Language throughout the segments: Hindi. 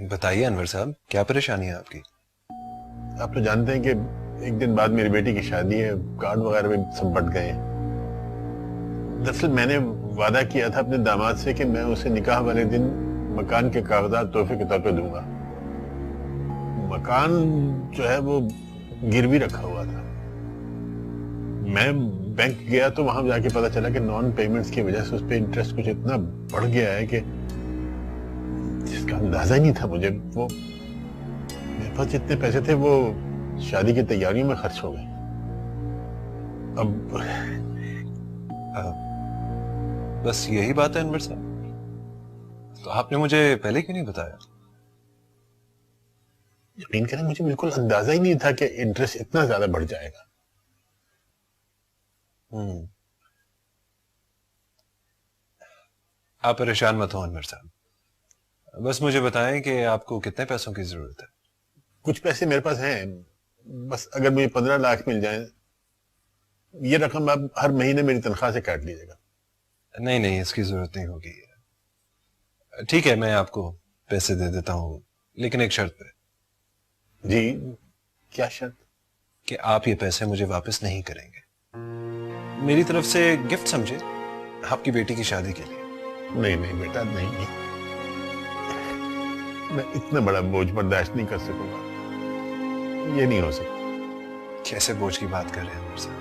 बताइए अनवर साहब, क्या परेशानी है आपकी? आप तो जानते हैं कि एक दिन बाद मेरी बेटी की शादी है, कार्ड वगैरह भी सब बट गए हैं। दरअसल मैंने वादा किया था अपने दामाद से कि मैं उसे निकाह वाले दिन मकान के कागजात तोहफे के तौर पे दूंगा। मकान जो है वो गिरवी रखा हुआ था। मैं बैंक गया तो वहां जाके पता चला कि नॉन पेमेंट्स की वजह से उस पर इंटरेस्ट कुछ इतना बढ़ गया है कि जिसका अंदाजा ही नहीं था मुझे। वो मेरे पास जितने पैसे थे वो शादी की तैयारियों में खर्च हो गए। अब बस यही बात है अनवर साहब? तो आपने मुझे पहले क्यों नहीं बताया? यकीन करें, मुझे बिल्कुल अंदाजा ही नहीं था कि इंटरेस्ट इतना ज्यादा बढ़ जाएगा। आप परेशान मत हो अनवर साहब, बस मुझे बताएं कि आपको कितने पैसों की जरूरत है। कुछ पैसे मेरे पास हैं, बस अगर मुझे 15 लाख मिल जाए। ये रकम आप हर महीने मेरी तनख्वाह से काट लीजिएगा। नहीं नहीं, इसकी जरूरत नहीं होगी। ठीक है, मैं आपको पैसे दे देता हूँ, लेकिन एक शर्त पे। जी, क्या शर्त? कि आप ये पैसे मुझे वापस नहीं करेंगे। मेरी तरफ से गिफ्ट समझे, आपकी बेटी की शादी के लिए। नहीं नहीं बेटा, नहीं, नहीं। मैं इतना बड़ा बोझ बर्दाश्त नहीं कर सकूंगा। ये नहीं हो सकता। कैसे बोझ की बात कर रहे हैं अनवर साहब?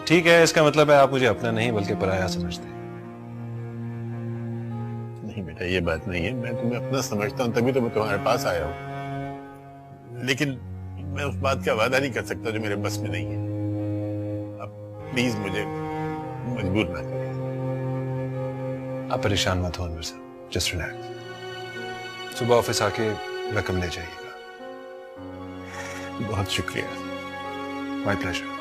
ठीक है, इसका मतलब है आप मुझे अपना नहीं बल्कि पराया समझते हैं। नहीं बेटा, ये बात नहीं है। मैं तुम्हें अपना समझता हूं, तभी तो मैं तुम्हारे पास आया हूं। लेकिन मैं उस बात का वादा नहीं कर सकता जो मेरे बस में नहीं है। अब प्लीज मुझे मजबूर ना करें। आप परेशान मत हो अनवर साहब, जस्ट रिलैक्स। सुबह ऑफिस आके रकम ले जाइएगा। बहुत शुक्रिया। My pleasure.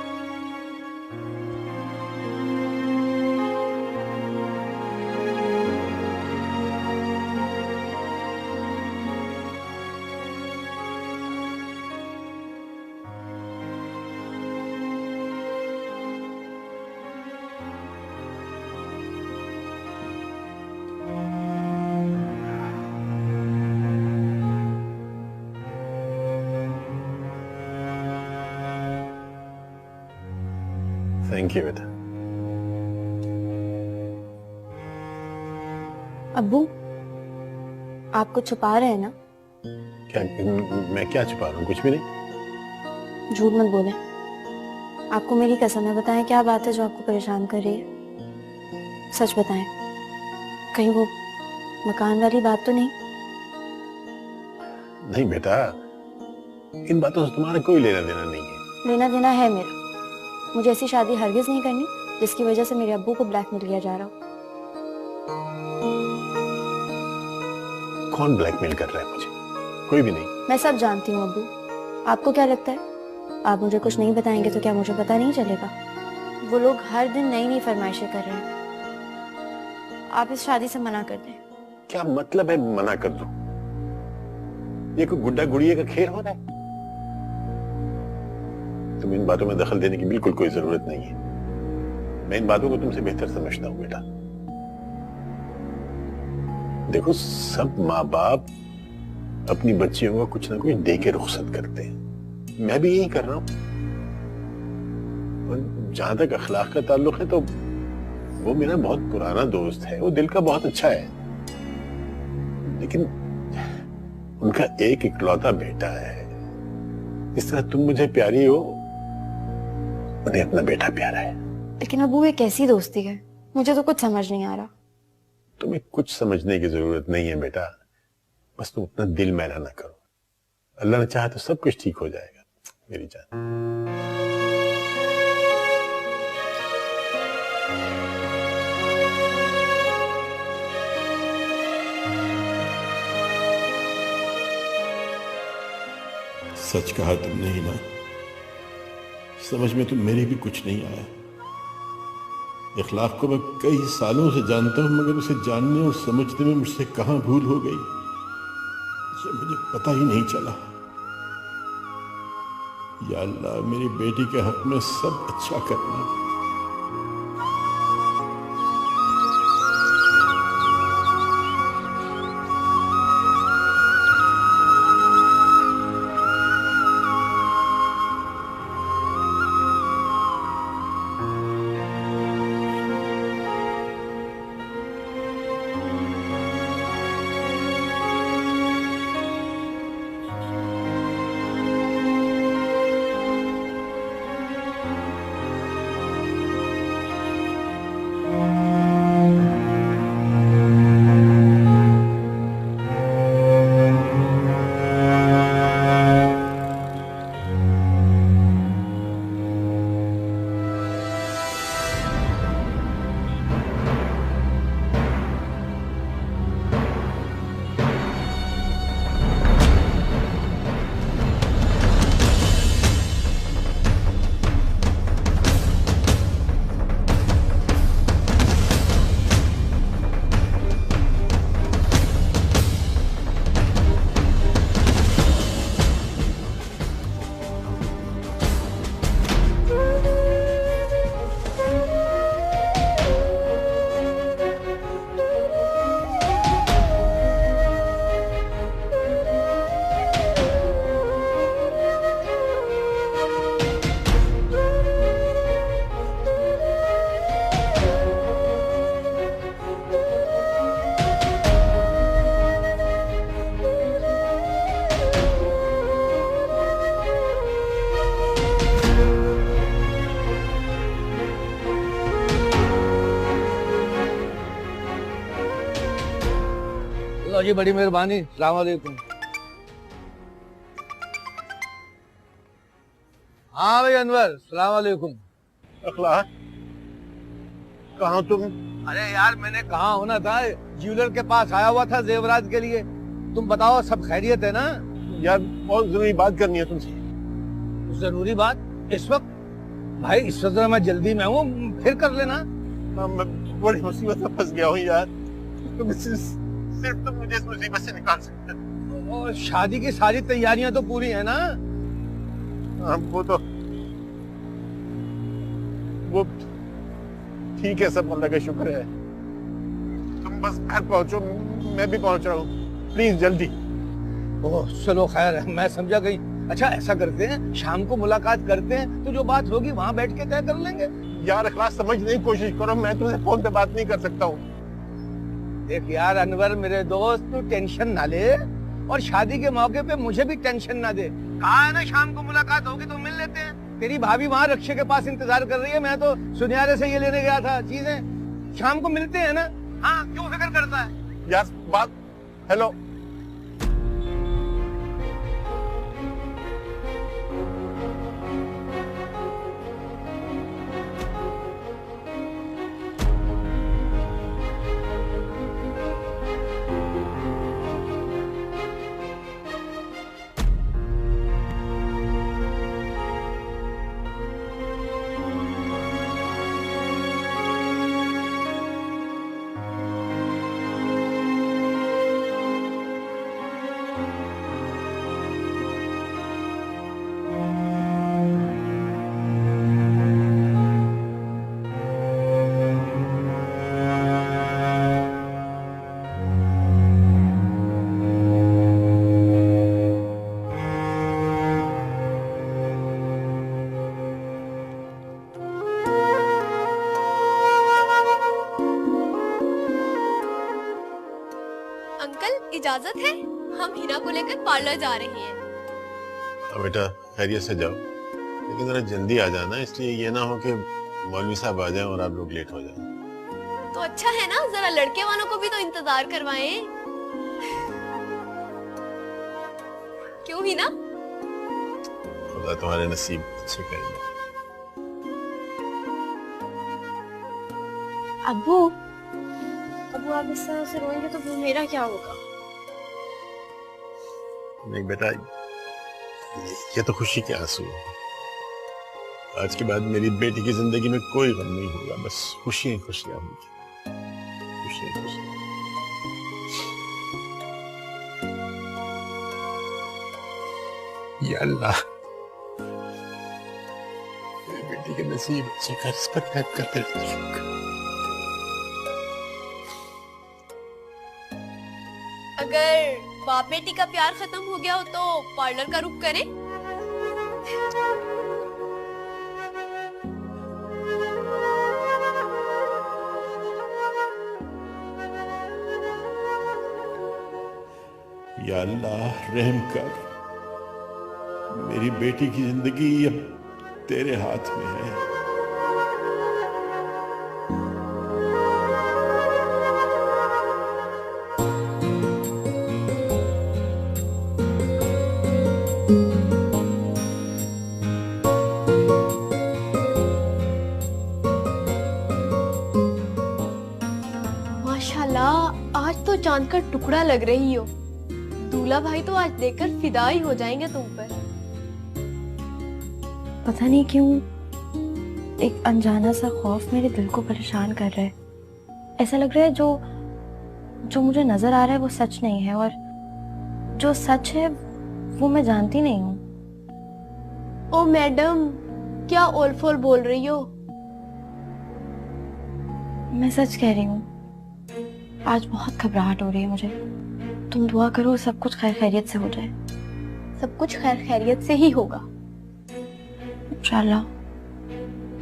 थैंक यू बेटा। अब्बू, आप कुछ छुपा रहे हैं ना? क्या? मैं क्या छुपा रहा हूँ? कुछ भी नहीं। झूठ मत बोले। आपको मेरी कसम है, बताएं क्या बात है जो आपको परेशान कर रही है। सच बताएं, कहीं वो मकान वाली बात तो नहीं? नहीं बेटा, इन बातों से तुम्हारा कोई लेना देना नहीं है। लेना देना है मेरा। मुझे ऐसी शादी हरगिज नहीं करनी जिसकी वजह से मेरे अब्बू को ब्लैकमेल किया जा रहा हो। कौन ब्लैकमेल कर रहा है मुझे? कोई भी नहीं। मैं सब जानती हूँ अब्बू। आपको क्या लगता है आप मुझे कुछ नहीं बताएंगे तो क्या मुझे पता नहीं चलेगा? वो लोग हर दिन नई नई फरमाइशें कर रहे हैं। आप इस शादी से मना कर दें। क्या मतलब है मना कर दूं? ये कोई गुड्डा गुड़िया का खेल हो रहा है? तुम इन बातों में दखल देने की बिल्कुल कोई जरूरत नहीं है। मैं इन बातों को तुमसे बेहतर समझता हूं बेटा। देखो, सब माँ बाप अपनी बच्चियों को कुछ ना कुछ दे के रुखसत करते हैं। मैं भी यही कर रहा हूं। और जहां तक अखलाक का ताल्लुक है तो वो मेरा बहुत पुराना दोस्त है, वो दिल का बहुत अच्छा है। लेकिन उनका एक इकलौता बेटा है। इस तरह तुम मुझे प्यारी हो, उन्हें अपना बेटा प्यारा है। लेकिन अब्बू, ये कैसी दोस्ती है? मुझे तो कुछ समझ नहीं आ रहा। तुम्हें कुछ समझने की जरूरत नहीं है बेटा। बस तुम अपना दिल मैला ना करो। अल्लाह ने चाहा तो सब कुछ ठीक हो जाएगा मेरी जान। सच कहा तुमने ही ना। समझ में तो मेरे भी कुछ नहीं आया। इखलाक को मैं कई सालों से जानता हूं, मगर उसे जानने और समझने में मुझसे कहां भूल हो गई, ये मुझे पता ही नहीं चला। या अल्लाह, मेरी बेटी के हक में सब अच्छा करना। जी बड़ी मेहरबानी। अस्सलाम वालेकुम। हाँ भाई अनवर, अस्सलाम वालेकुम। अखलाक, कहाँ तुम? अरे यार मैंने कहाँ होना था, ज्वेलर के पास आया हुआ था जेवरात के लिए। तुम बताओ सब खैरियत है ना? यार बहुत जरूरी बात करनी है तुमसे। जरूरी बात इस वक्त? भाई इस वक्त मैं जल्दी में हूँ, फिर कर लेना। मैं बड़ी मुसीबत में फंस गया हूँ यार। सिर्फ तुम मुझे इस मुसीबत से निकाल सकते हो। और शादी की सारी तैयारियां तो पूरी है ना? हाँ वो ठीक है, सब अल्लाह का शुक्र है। तुम बस घर पहुंचो, मैं भी पहुंच रहा हूँ, प्लीज जल्दी। ओह चलो खैर है, मैं समझा गई। अच्छा ऐसा करते हैं, शाम को मुलाकात करते हैं, तो जो बात होगी वहाँ बैठ के तय कर लेंगे। यार अखलास समझने की कोशिश करो, मैं तुमसे फोन पे बात नहीं कर सकता हूँ। देख यार अनवर मेरे दोस्त, तू टेंशन ना ले, और शादी के मौके पे मुझे भी टेंशन ना दे। कहा है ना शाम को मुलाकात होगी तो मिल लेते हैं। तेरी भाभी वहाँ रक्षे के पास इंतजार कर रही है, मैं तो सुनियारे से ये लेने गया था चीजें। शाम को मिलते हैं ना? हाँ क्यों फिक्र करता है यार? बात हेलो, अंकल इजाजत है, हम हिना को लेकर पार्लर जा रहे हैं। बेटा खैरियत से जाओ, लेकिन जरा जल्दी आ जाना, इसलिए ये ना हो कि मौलवी साहब आ जाएं और आप लोग लेट हो जाएं। तो अच्छा है ना, जरा लड़के वालों को भी तो इंतजार करवाएं। क्यों हिना? खुदा तुम्हारे नसीब अच्छे करेंगे। अब्बू आप इस तरह से रोएंगे तो फिर मेरा क्या होगा? नहीं बेटा, ये तो खुशी के आंसू है। आज के बाद मेरी बेटी की जिंदगी में कोई गम नहीं होगा, बस खुशियां खुशियां होंगी, खुशियां खुशियां। या अल्लाह, मेरी बेटी के नसीब अच्छे कर, इस पर खैर करते रहिए। अगर बाप बेटी का प्यार खत्म हो गया हो तो पार्लर का रुख करें। या अल्लाह रहम कर, मेरी बेटी की जिंदगी अब तेरे हाथ में है। माशाल्लाह, आज तो चांद का टुकड़ा लग रही हो। दूल्हा भाई तो आज देखकर फिदा ही हो जाएंगे तुम पर। पता नहीं क्यों एक अनजाना सा खौफ मेरे दिल को परेशान कर रहा है। ऐसा लग रहा है जो मुझे नजर आ रहा है वो सच नहीं है, और जो सच है वो मैं जानती नहीं हूँ। ओ मैडम, क्या ओलफोल बोल रही हो? मैं सच कह रही हूँ, आज बहुत घबराहट हो रही है मुझे। तुम दुआ करो सब कुछ खैर खैरियत से हो जाए। सब कुछ खैर खैरियत से ही होगा इंशाल्लाह।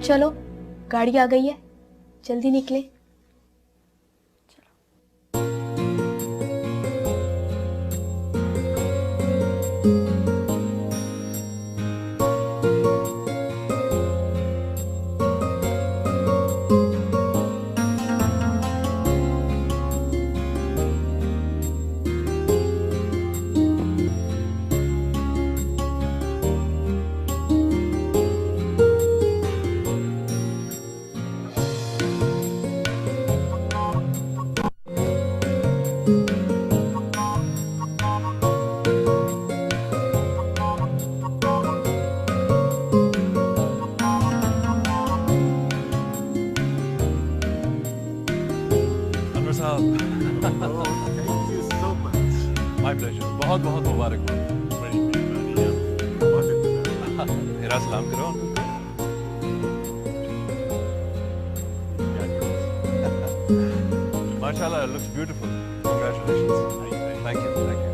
चलो गाड़ी आ गई है, जल्दी निकले। Thank you so much. My pleasure. बहुत बहुत मुबारक हो। बड़ी मेहरबानी है, बहुत इंतजार। मेरा सलाम करो। माशाल्लाह, looks beautiful. Congratulations. Thank you. Thank you.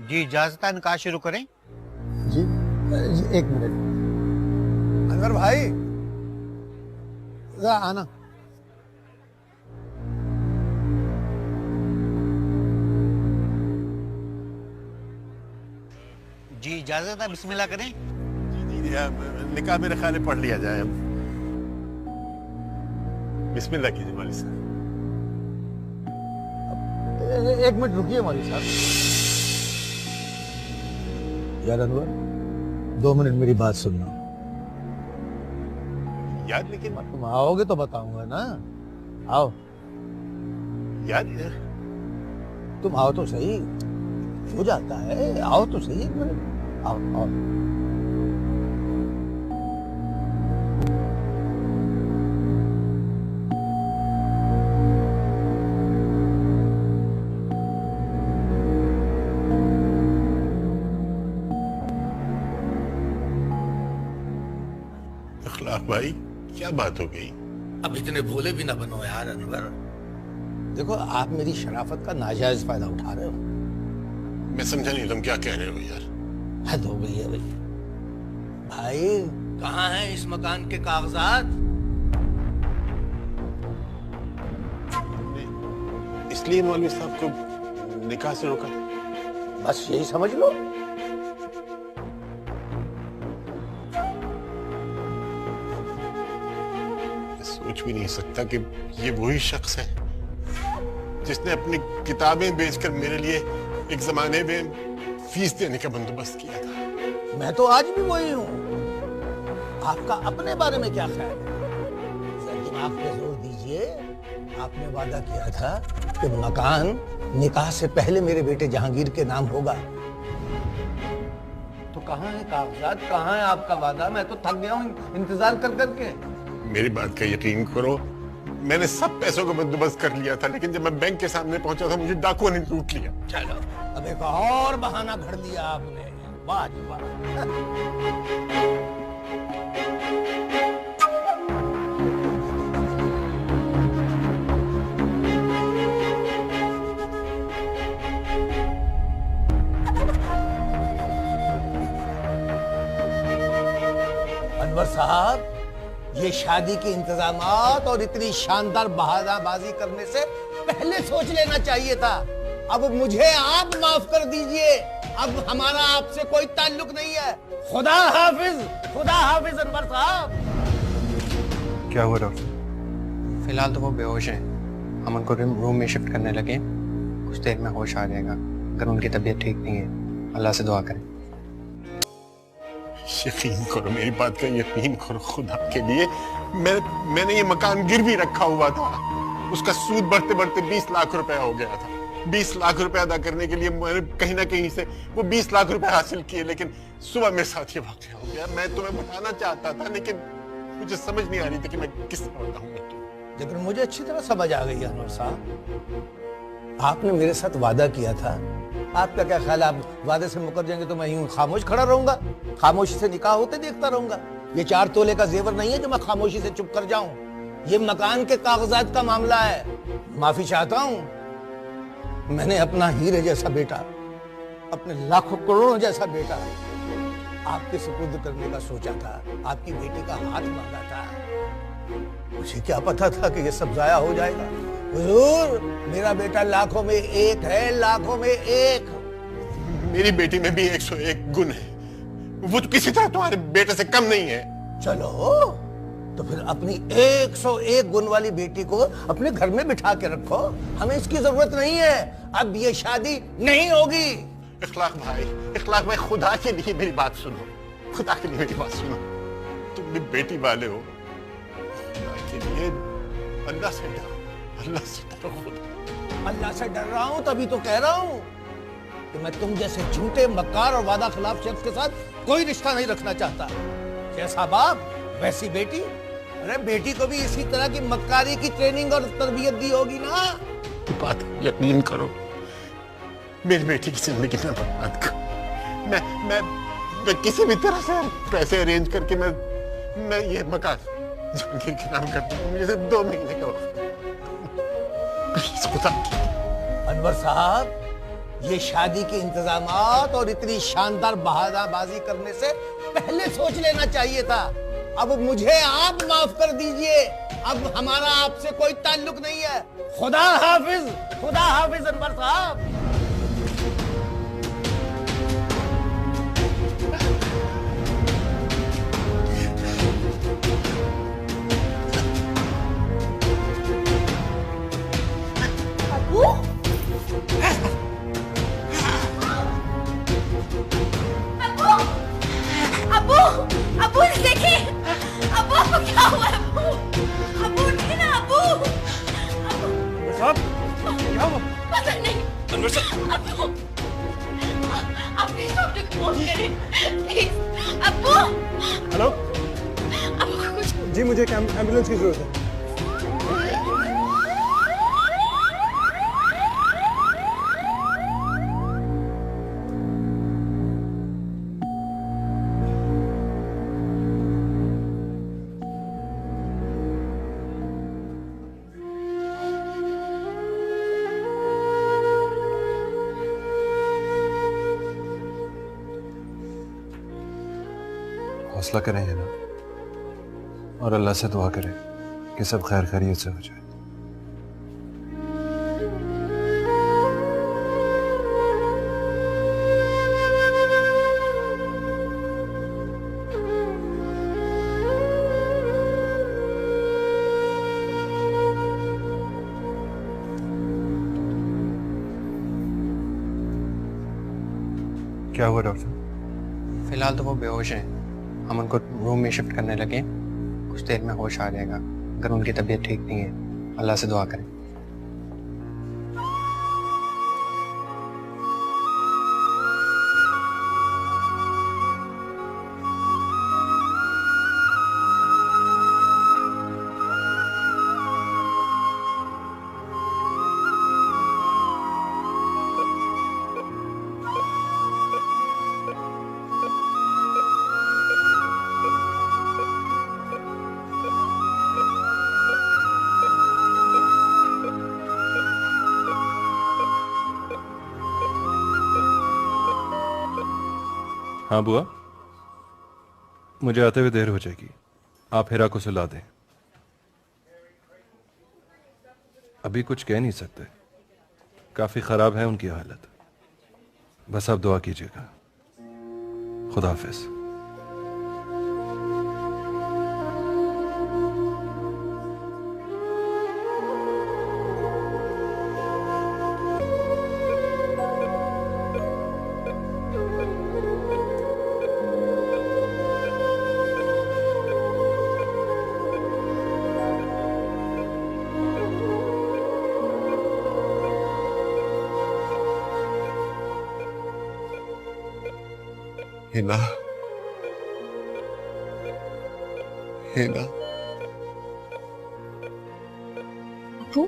जी इजाजत है, निकाह शुरू करें। जी एक मिनट। अनवर भाई जरा आना। जी इजाजत है, बिस्मिल्लाह करें। निकाह मेरे ख्याल में पढ़ लिया जाए अब। बिस्मिल्लाह कीजिए मौलवी साहब। एक मिनट रुकिए मौलवी साहब। यार अनवर, 2 मिनट मेरी बात सुनना। यार लेकिन तुम आओगे तो बताऊंगा ना। आओ, यार तुम आओ तो सही। हो जाता है, आओ तो सही एक मिनट। आओ आओ। अखलाक भाई, क्या बात हो गई? अब इतने भोले भी ना बनो यार अनवर। देखो, आप मेरी शराफत का नाजायज फायदा उठा रहे हो। मैं समझा नहीं, तुम क्या कह रहे हो यार? हद हो गई है भाई। भाई कहाँ है इस मकान के कागजात? इसलिए मौलवी साहब को निकाह से रोका? बस यही समझ लो। मैं सोच भी नहीं सकता कि ये वही शख्स है जिसने अपनी किताबें बेचकर मेरे लिए एक जमाने में फीस देने का बंदोबस्त किया था। मैं तो आज भी वही हूँ। आपका अपने बारे में क्या ख्याल है? सर, दिमाग पे जोर दीजिए। आपने वादा किया था कि मकान निकाह से पहले मेरे बेटे जहांगीर के नाम होगा। तो कहाँ है कागजात, कहाँ है आपका वादा? मैं तो थक गया हूँ इंतजार कर करके। मेरी बात का यकीन करो, मैंने सब पैसों का बंदोबस्त कर लिया था, लेकिन जब मैं बैंक के सामने पहुंचा था मुझे डाकुओं ने लूट लिया। चलो, अब एक और बहाना घड़ लिया आपने। वाह जी वाह। अनवर साहब, ये शादी के इंतजामात और इतनी शानदार बहानाबाजी करने से पहले सोच लेना चाहिए था। अब मुझे आप माफ कर दीजिए। अब हमारा आपसे कोई ताल्लुक नहीं है। खुदा हाफिज, खुदा हाफिज अनवर साहब। क्या हुआ डॉक्टर? फिलहाल तो वो बेहोश हैं। हम उनको रूम में शिफ्ट करने लगे, कुछ देर में होश आ जाएगा। अगर उनकी तबीयत ठीक नहीं है, अल्लाह से दुआ करें। यकीन करो, मेरी बात का यकीन करो खुदा के लिए। मैंने ये मकान गिरवी रखा हुआ था। उसका सूद बढ़ते बढ़ते 20 लाख रुपए हो गया था। 20 लाख रुपए अदा करने के लिए मैंने कहीं ना कहीं से वो 20 लाख रुपए हासिल किए, लेकिन सुबह मेरे साथ ये वाकया हो गया। मैं तुम्हें बताना चाहता था, लेकिन मुझे समझ नहीं आ रही थी कि मैं किस तरह बताऊंगा। लेकिन मुझे अच्छी तरह समझ आ गई अनवर साहब, आपने मेरे साथ वादा किया था। आपका क्या ख्याल, आप वादे से मुकर जाएंगे तो मैं यूं खामोश खड़ा रहूंगा, खामोशी से निकाह होते देखता रहूंगा? ये 4 तोले का जेवर नहीं है जो मैं खामोशी से चुप कर जाऊं। ये मकान के कागजात का मामला है। माफी चाहता हूं। मैंने अपना हीरे जैसा बेटा, अपने लाखों करोड़ों जैसा बेटा आपके सुपुर्द करने का सोचा था, आपकी बेटी का हाथ मांगा था। मुझे क्या पता था कि ये सब जाया हो जाएगा। हुजूर, मेरा बेटा लाखों में एक है, लाखों में एक। मेरी बेटी में भी 101 गुण है, वो तो किसी तरह तुम्हारे बेटे से कम नहीं है। चलो तो फिर अपनी 101 गुण वाली बेटी को अपने घर में बिठा के रखो। हमें इसकी जरूरत नहीं है। अब ये शादी नहीं होगी। इखलाक भाई, इखलाक भाई, खुदा के लिए मेरी बात सुनो, खुदा के लिए मेरी बात सुनो। तुम भी बेटी वाले हो, खुदा के लिए अल्लाह से डरो, अल्लाह से डरो। खुदा, अल्लाह से डर रहा हूं, तभी तो कह रहा हूं कि मैं तुम जैसे झूठे, मक्कार और वादा खिलाफ शख्स के साथ कोई रिश्ता नहीं रखना चाहता। जैसा बाप वैसी बेटी। अरे बेटी को भी इसी तरह की मक्कारी की ट्रेनिंग और तरबियत दी होगी ना। बात यकीन करो, मेरी बेटी की जिंदगी में बर्बाद कर। मैं किसी भी तरह से पैसे अरेंज करके मैं ये मकान जहांगीर के नाम कर दूं। मुझे 2 महीने का वक्त, प्लीज खुदा। अनवर साहब, ये शादी के इंतजामात और इतनी शानदार बहादुरबाजी करने से पहले सोच लेना चाहिए था। अब मुझे आप माफ कर दीजिए। अब हमारा आपसे कोई ताल्लुक नहीं है। खुदा हाफिज, खुदा हाफिज अनवर साहब। अब्बू, अब्बू देखिए, अब्बू आपको क्या हुआ है? अब्बू, अब्बू उठिए ना, अब्बू। अनवर साहब, क्या हुआ? पता नहीं। अनवर साहब, अब्बू, आप प्लीज डॉक्टर को फोन करें, प्लीज। अब्बू, हेलो अब्बू को कुछ जी, मुझे एक एम्बुलेंस की जरूरत है। हौसला करें है ना, और अल्लाह से दुआ करें कि सब खैर खैरियत से हो जाए। क्या हुआ डॉक्टर? फिलहाल तो वो बेहोश हैं। हम उनको रूम में शिफ्ट करने लगे, कुछ देर में होश आ जाएगा। अगर उनकी तबीयत ठीक नहीं है, अल्लाह से दुआ करें। हाँ बुआ, मुझे आते हुए देर हो जाएगी। आप हिरा को सुला दें। अभी कुछ कह नहीं सकते, काफी खराब है उनकी हालत। बस आप दुआ कीजिएगा। खुदा हाफिज। हिना, हिना, अबू,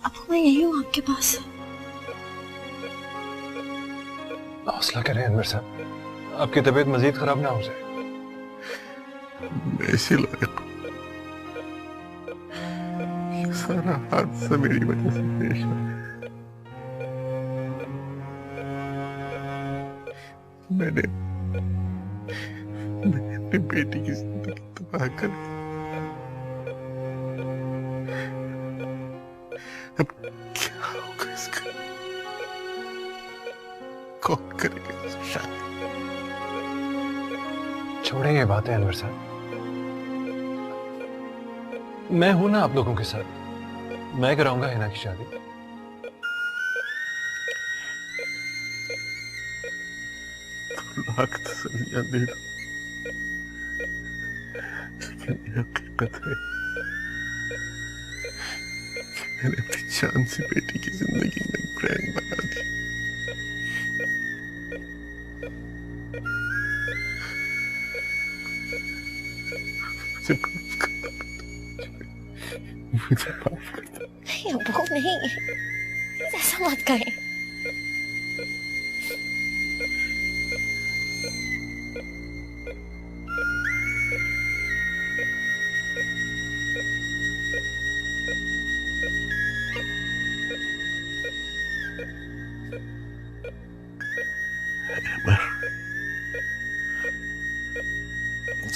अबू मैं यही हूँ आपके पास। हौसला करें अनवर साहब, आपकी तबीयत मजीद खराब ना हो जाए। मैं इसी लायक हूं। ये सारा हादसा मेरी वजह से पेश आया। मैंने अपनी बेटी की जिंदगी तबाह कर दी। अब क्या होगा इसका? कौन करेगा इसकी शादी? छोड़ें ये बातें अनवर साहब, मैं हूं ना आप लोगों के साथ, मैं कराऊंगा हिना की शादी। लाख तसल्लियां दे दो, लेकिन ये हकीकत है कि मैंने अपनी जान से बेटी की जिंदगी में क्रैंक बना दी। मुझे माफ कर दो। नहीं अबू नहीं, ऐसा मत करें।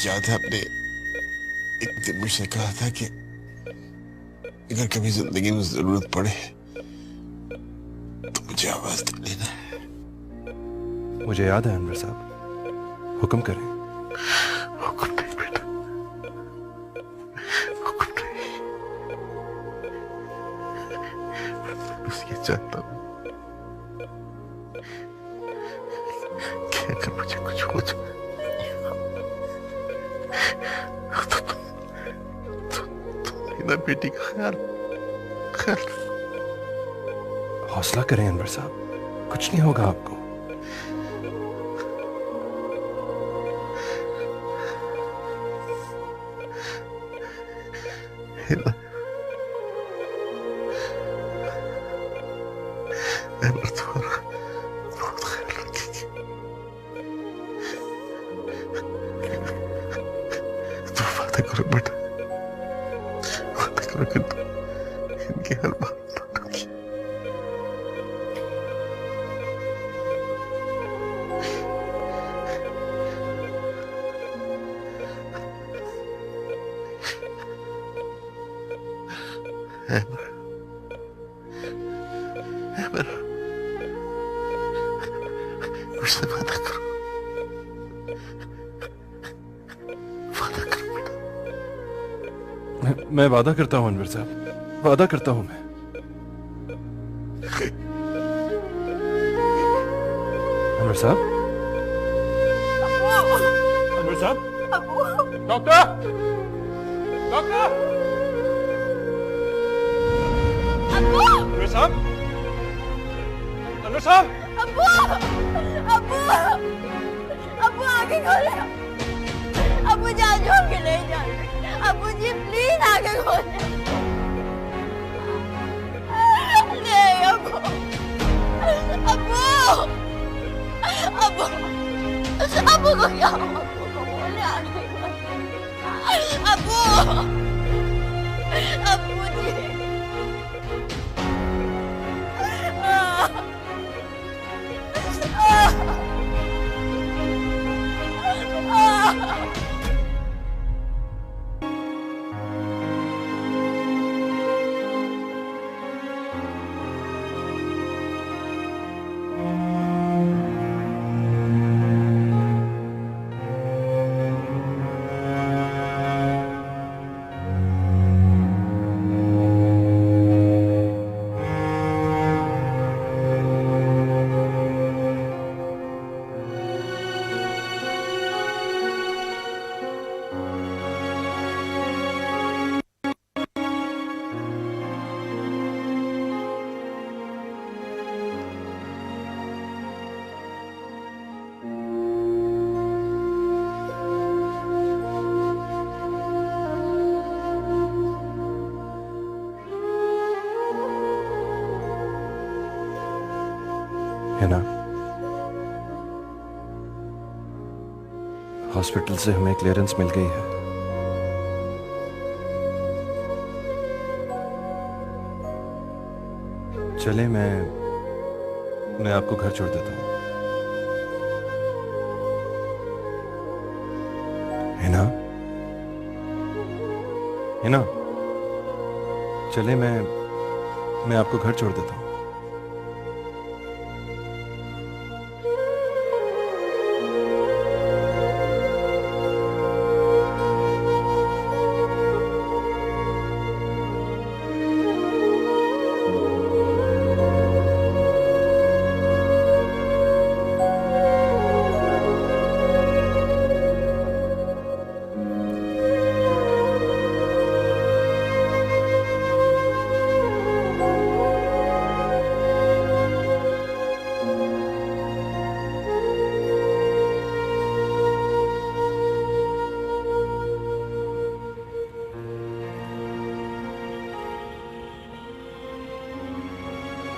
याद है आपने एक दिन मुझसे कहा था कि अगर कभी जिंदगी में जरूरत पड़े तो मुझे आवाज दे लेना। मुझे याद है अनवर साहब, हुक्म करें। हुक्म नहीं बेटा, हुक्म नहीं। मैं बस ये चाहता हूँ कि अगर मुझे कुछ हो जाए तो बेटी का ख्याल ख्याल। हौसला करें अनवर साहब, कुछ नहीं होगा आपको। हिना, अनवर तुम्हारा बहुत ख्याल रखेगी। तुम वादा करो बेटा, वादा करो कि तुम इनकी हर बात मानोगी। अमर, अमर, मुझसे वादा करो, वादा करो बेटा। मैं वादा करता हूं अनवर साहब, वादा करता हूं मैं। अनवर साहब, अनवर साहब, डॉक्टर, डॉक्टर, अनवर साहब, अनवर साहब, अब्बू, अब्बू, अब्बू आगे खोले। अब्बू जान छोड़ के नहीं जाना। अब्बू जी प्लीज आगे खोले। नहीं अब्बू, अब्बू, अब्बू, अब्बू को क्या हुआ? अब्बू को बोले आगे खोले। अब्बू, अब्बू जी। है ना? हॉस्पिटल से हमें क्लियरेंस मिल गई है। चले, मैं आपको घर छोड़ देता हूं, है ना? है ना? चले, मैं आपको घर छोड़ देता हूं।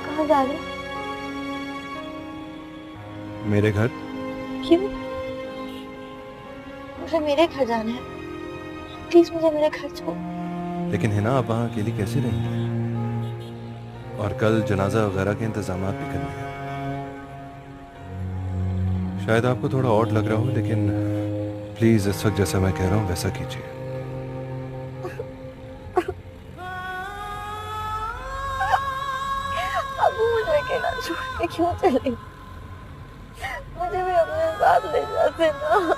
कहाँ जा रहे? मेरे घर। क्यों? मुझे मेरे घर जाना है, प्लीज मुझे मेरे घर छोड़। लेकिन है ना, आप वहां अकेली कैसे रहेंगे? और कल जनाजा वगैरह के इंतजामात भी करने हैं। शायद आपको थोड़ा ऑड लग रहा हो, लेकिन प्लीज इस वक्त जैसा मैं कह रहा हूं वैसा कीजिए। मुझे अकेला छोड़ के क्यों चले? मुझे भी अपने साथ ले जाते ना।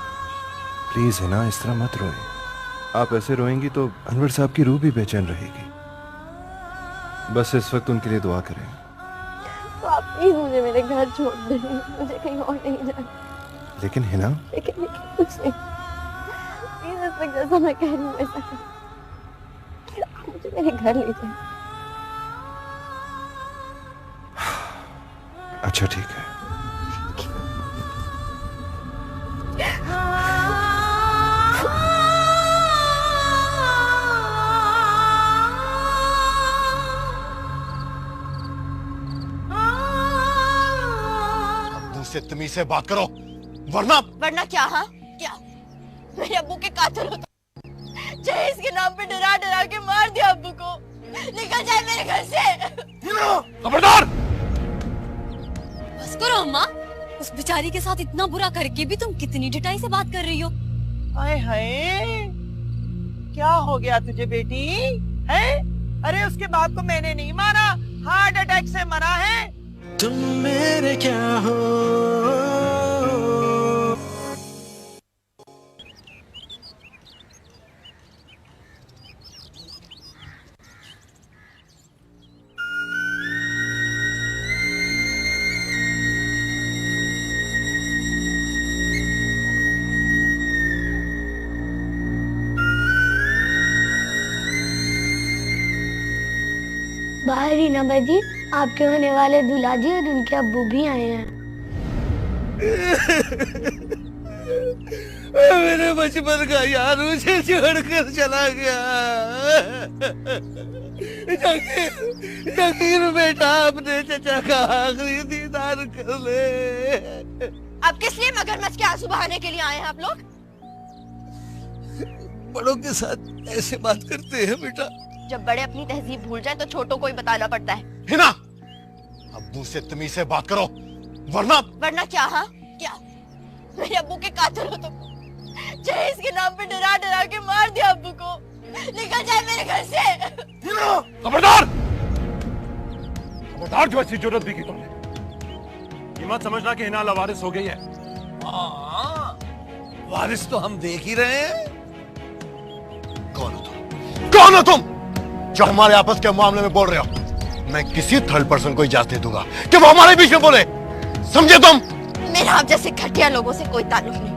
प्लीज है ना, इस तरह मत रोएं। आप ऐसे रोएंगी तो अनवर साहब की रूह भी बेचैन रहेगी। बस इस वक्त उनके लिए दुआ करें। तो आप प्लीज मुझे मेरे घर छोड़ दें, मुझे कहीं और नहीं जाना। लेकिन है ना, लेकिन कुछ नहीं, प्लीज इस वक्त जैसा मैं कह रही हूँ वैसा करें। आप मुझे मेरे घर ले जाएं। अच्छा ठीक है। से तमीज से बात करो, वरना क्या? हाँ क्या? मेरे अब्बू के कातिल हो तुम। जहेज के नाम पे डरा डरा के मार दिया अब्बू को। निकल जाए मेरे घर से। खबरदार! बस करो अम्मा, उस बेचारी के साथ इतना बुरा करके भी तुम कितनी ढिठाई से बात कर रही हो। हाय हाय, क्या हो गया तुझे बेटी? है? अरे उसके बाप को मैंने नहीं मारा, हार्ट अटैक से मरा है। तुम मेरे क्या हो? बाहर ही ना बाजी, आपके होने वाले दूल्हा जी और उनके अब्बू भी आए हैं। मेरे बचपन का यार मुझे छोड़कर चला गया। जकीर बेटा, अपने चचा का आखिरी दीदार कर ले। अब किस लिए मगरमच्छ के आंसू बहाने के लिए आए हैं आप लोग? बड़ों के साथ ऐसे बात करते हैं बेटा। जब बड़े अपनी तहजीब भूल जाए तो छोटों को ही बताना पड़ता है। हिना, अब्बू से तमीज से बात करो, वरना क्या? हाँ क्या? मेरे अब्बू के कातिल हो तुम। जहेज के नाम पे डरा डरा के मार दिया अब्बू को। निकल जाए मेरे घर से। खबरदार! खबरदार, जो ऐसी जरूरत भी की तुमने। ये मत समझना कि हिना लावारिस हो गई है। हाँ, वारिस तो हम देख ही रहे हैं। कौन हो तुम जो हमारे आपस के मामले में बोल रहे हो? मैं किसी थर्ड पर्सन को इजाजत नहीं दूंगा कि वो हमारे बीच में बोले, समझे तुम? मेरा आप जैसे घटिया लोगों से कोई ताल्लुक नहीं।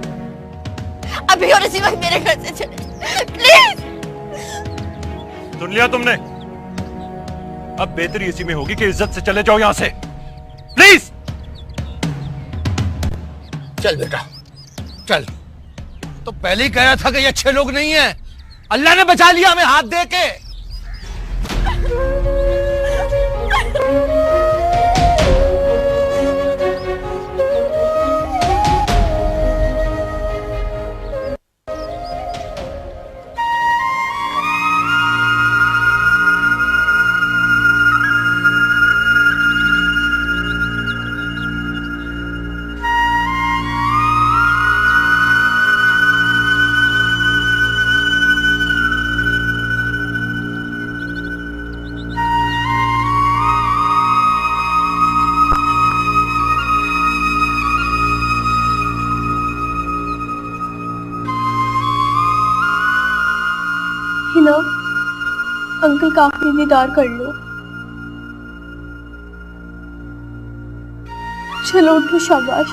अभी और इसी वक्त मेरे घर से चले प्लीज। सुन लिया तुमने? अब बेहतरी इसी में होगी कि इज्जत से चले जाओ यहां से, प्लीज। चल बेटा चल। तो पहले ही कहा था कि ये अच्छे लोग नहीं हैं। अल्लाह ने बचा लिया हमें हाथ दे के। अंकल का आखिरी दीदार कर लो। चलो उठो, शाबाश।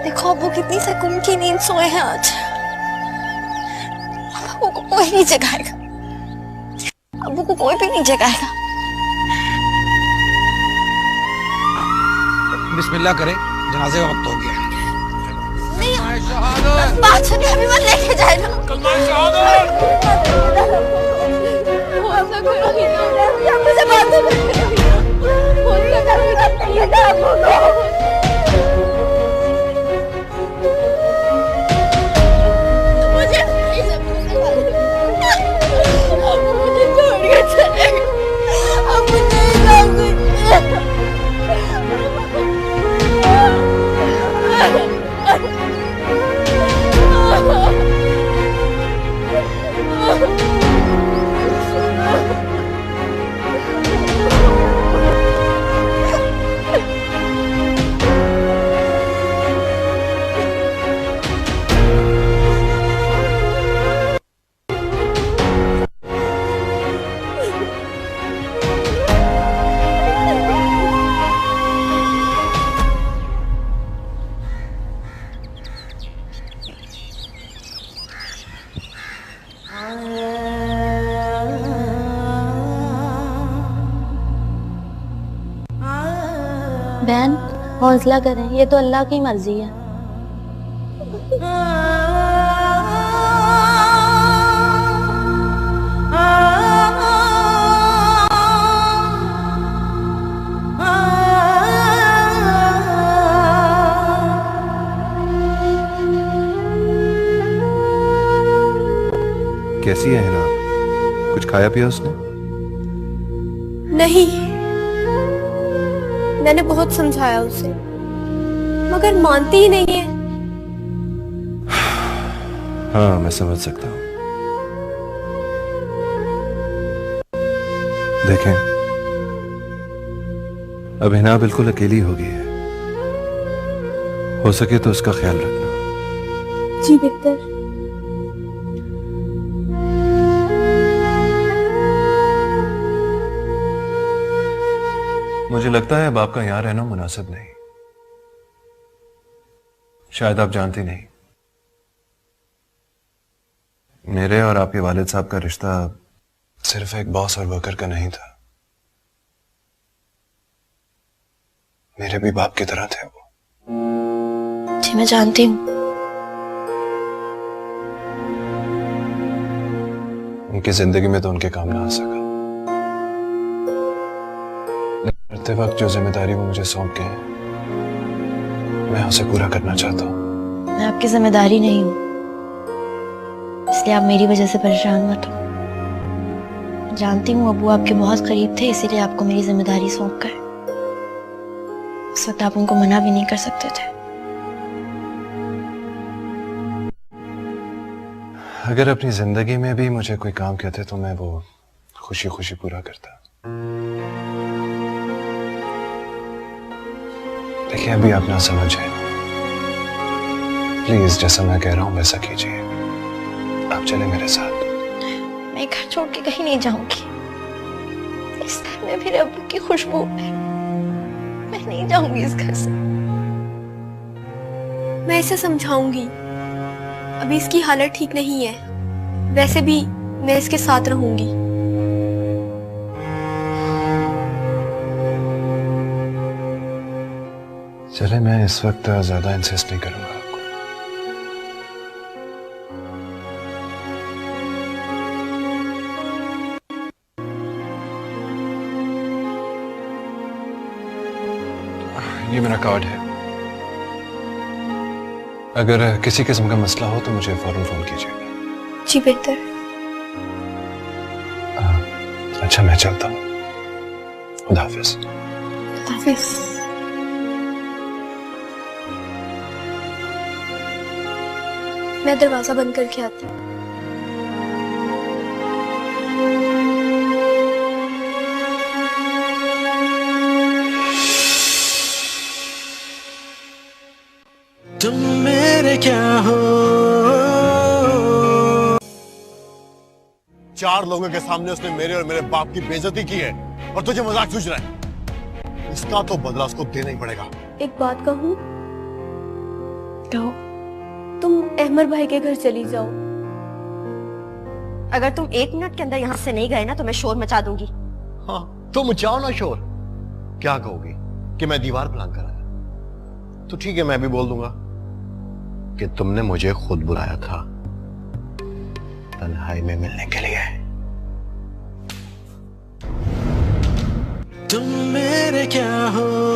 देखो अब्बू कितनी सुकून की नींद सोए हैं आज। अब्बू को कोई नहीं जगाएगा, अब्बू को कोई भी नहीं जगाएगा। बिस्मिल्लाह करें, जनाजे का वक्त हो गया। नहीं, बात सुनिए, अभी मत लेके जाए ना। बहन हौसला करें, ये तो अल्लाह की मर्जी है। कैसी है हिना? कुछ खाया पिया उसने? नहीं, मैंने बहुत समझाया उसे, मगर मानती ही नहीं है। हाँ, मैं समझ सकता हूं। देखें, अब हिना बिल्कुल अकेली हो गई है। हो सके तो उसका ख्याल रखना। जी बेहतर। मुझे लगता है बाप का यहां रहना मुनासिब नहीं। शायद आप जानती नहीं, मेरे और आपके वालिद साहब का रिश्ता सिर्फ एक बॉस और वर्कर का नहीं था। मेरे भी बाप की तरह थे वो। जी मैं जानती हूँ। उनकी जिंदगी में तो उनके काम ना आ सका। करते वक्त जो जिम्मेदारी वो मुझे सौंप गए, मैं उसे पूरा करना चाहता हूँ। मैं आपकी जिम्मेदारी नहीं हूँ, इसलिए आप मेरी वजह से परेशान मत हो। जानती हूँ अब्बू आपके बहुत करीब थे, इसीलिए आपको मेरी जिम्मेदारी सौंप कर। उस वक्त आप उनको मना भी नहीं कर सकते थे। अगर अपनी जिंदगी में भी मुझे कोई काम कहते तो मैं वो खुशी खुशी पूरा करता। देखिए, अभी आप ना समझे, प्लीज, जैसा मैं कह रहा हूं वैसा कीजिए। आप चले मेरे साथ। मैं घर छोड़ के कहीं नहीं जाऊंगी। इस घर में मेरे अब्बू की खुशबू है। मैं नहीं जाऊंगी इस घर से। मैं इसे समझाऊंगी, अभी इसकी हालत ठीक नहीं है। वैसे भी मैं इसके साथ रहूंगी। चले, मैं इस वक्त ज्यादा इंसिस्ट नहीं करूंगा आपको। ये मेरा कार्ड है। अगर किसी किस्म का मसला हो तो मुझे फौरन फोन कीजिएगा। जी बेहतर। अच्छा, मैं चलता हूँ। खुदा हाफिज। खुदा हाफिज। मैं दरवाजा बंद करके आती हूँ। क्या हो। 4 लोगों के सामने उसने मेरे और मेरे बाप की बेइज्जती की है और तुझे मजाक सूझ रहा है। इसका तो बदला उसको देना ही पड़ेगा। एक बात कहूँ? कहो। तुम अहमर भाई के घर चली जाओ। अगर तुम 1 मिनट के अंदर यहाँ से नहीं गए ना तो मैं शोर मचा दूंगी। हाँ तो मचाओ ना शोर। क्या कहोगी कि मैं दीवार प्लान कराया? तो ठीक है, मैं भी बोल दूंगा कि तुमने मुझे खुद बुलाया था तन्हाई में मिलने के लिए। तुम मेरे क्या हो।